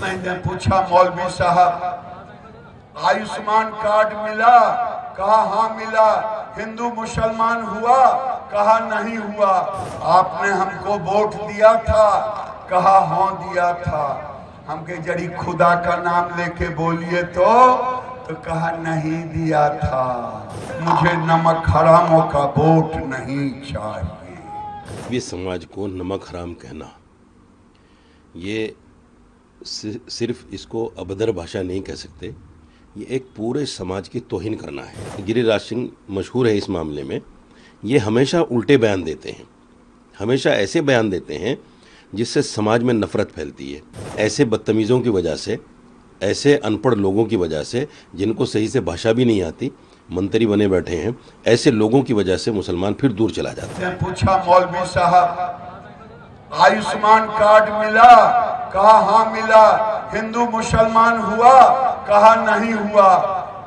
मैंने पूछा मौलवी साहब आयुष्मान कार्ड मिला? कहा हाँ मिला। हिंदू मुसलमान हुआ? कहा नहीं हुआ। आपने हमको वोट दिया था? कहा हाँ दिया था। हमके जड़ी खुदा का नाम लेके बोलिए तो कहा नहीं दिया था। मुझे नमक हरामों का वोट नहीं चाहिए। ये समाज को नमक हराम कहना, ये सिर्फ इसको अभद्र भाषा नहीं कह सकते, ये एक पूरे समाज की तौहीन करना है। गिरिराज सिंह मशहूर है इस मामले में। ये हमेशा उल्टे बयान देते हैं, हमेशा ऐसे बयान देते हैं जिससे समाज में नफरत फैलती है। ऐसे बदतमीज़ों की वजह से, ऐसे अनपढ़ लोगों की वजह से, जिनको सही से भाषा भी नहीं आती, मंत्री बने बैठे हैं, ऐसे लोगों की वजह से मुसलमान फिर दूर चला जाता है। पूछा मौलवी साहब आयुष्मान कार्ड मिला? कहा हाँ मिला। हिंदू मुसलमान हुआ? कहा नहीं हुआ।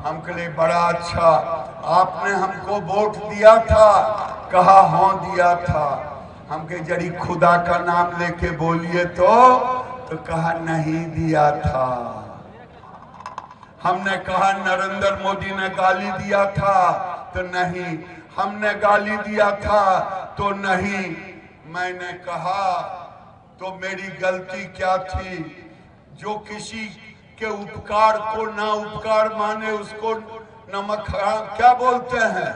हमके लिए बड़ा अच्छा, आपने हमको वोट दिया था? कहा हाँ दिया था। हमके जड़ी खुदा का नाम लेके बोलिए तो कहा नहीं दिया था। हमने कहा नरेंद्र मोदी ने गाली दिया था तो नहीं, हमने गाली दिया था तो नहीं। मैंने कहा तो मेरी गलती क्या थी? जो किसी के उपकार को ना उपकार माने उसको नमक हराम क्या बोलते हैं?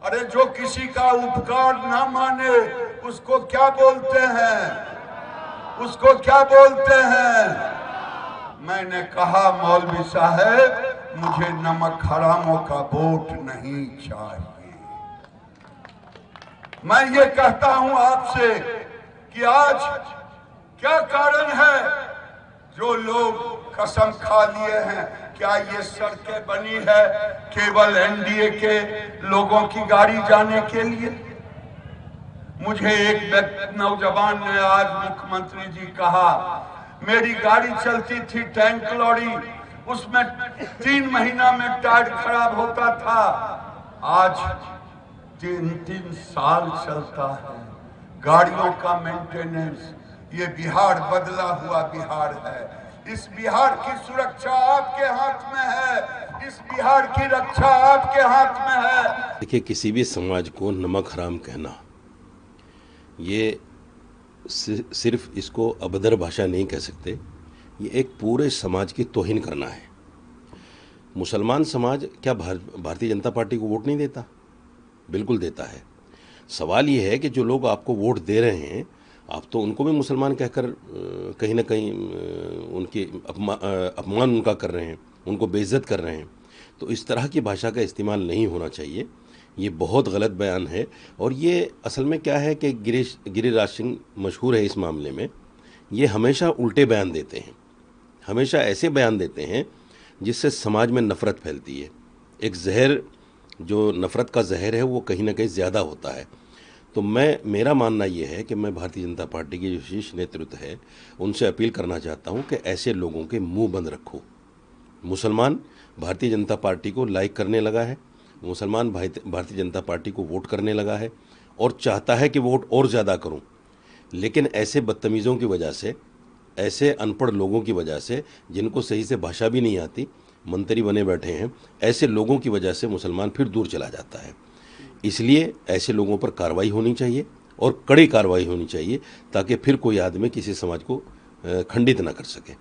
अरे जो किसी का उपकार ना माने उसको क्या बोलते हैं? उसको क्या बोलते हैं? मैंने कहा मौलवी साहब मुझे नमक हरामों का वोट नहीं चाहिए। मैं ये कहता हूं आपसे कि आज क्या कारण है जो लोग कसम खा लिए हैं? क्या ये सड़कें बनी है केवल एनडीए के लोगों की गाड़ी जाने के लिए? मुझे एक नौजवान ने आज मुख्यमंत्री जी कहा मेरी गाड़ी चलती थी टैंक लॉरी, उसमें 3 महीना में टायर खराब होता था, आज 3 साल चलता है। गाड़ियों का मेंटेनेंस, ये बिहार बदला हुआ बिहार है। इस बिहार की सुरक्षा आपके हाथ में है, इस बिहार की रक्षा आपके हाथ में है। देखिए, किसी भी समाज को नमक हराम कहना, ये सिर्फ इसको अभद्र भाषा नहीं कह सकते, ये एक पूरे समाज की तौहीन करना है। मुसलमान समाज क्या भारतीय जनता पार्टी को वोट नहीं देता? बिल्कुल देता है। सवाल ये है कि जो लोग आपको वोट दे रहे हैं, आप तो उनको भी मुसलमान कहकर कहीं ना कहीं उनकी अपमान उनका कर रहे हैं, उनको बेइज्जत कर रहे हैं। तो इस तरह की भाषा का इस्तेमाल नहीं होना चाहिए। ये बहुत गलत बयान है। और ये असल में क्या है कि गिरिराज सिंह मशहूर है इस मामले में। ये हमेशा उल्टे बयान देते हैं, हमेशा ऐसे बयान देते हैं जिससे समाज में नफरत फैलती है। एक जहर, जो नफ़रत का जहर है, वो कहीं ना कहीं ज़्यादा होता है। तो मेरा मानना ये है कि मैं भारतीय जनता पार्टी की जो शीर्ष नेतृत्व है उनसे अपील करना चाहता हूँ कि ऐसे लोगों के मुंह बंद रखो। मुसलमान भारतीय जनता पार्टी को लाइक करने लगा है, मुसलमान भारतीय जनता पार्टी को वोट करने लगा है और चाहता है कि वोट और ज़्यादा करूँ। लेकिन ऐसे बदतमीज़ों की वजह से, ऐसे अनपढ़ लोगों की वजह से, जिनको सही से भाषा भी नहीं आती, मंत्री बने बैठे हैं, ऐसे लोगों की वजह से मुसलमान फिर दूर चला जाता है। इसलिए ऐसे लोगों पर कार्रवाई होनी चाहिए और कड़ी कार्रवाई होनी चाहिए, ताकि फिर कोई आदमी किसी समाज को खंडित ना कर सके।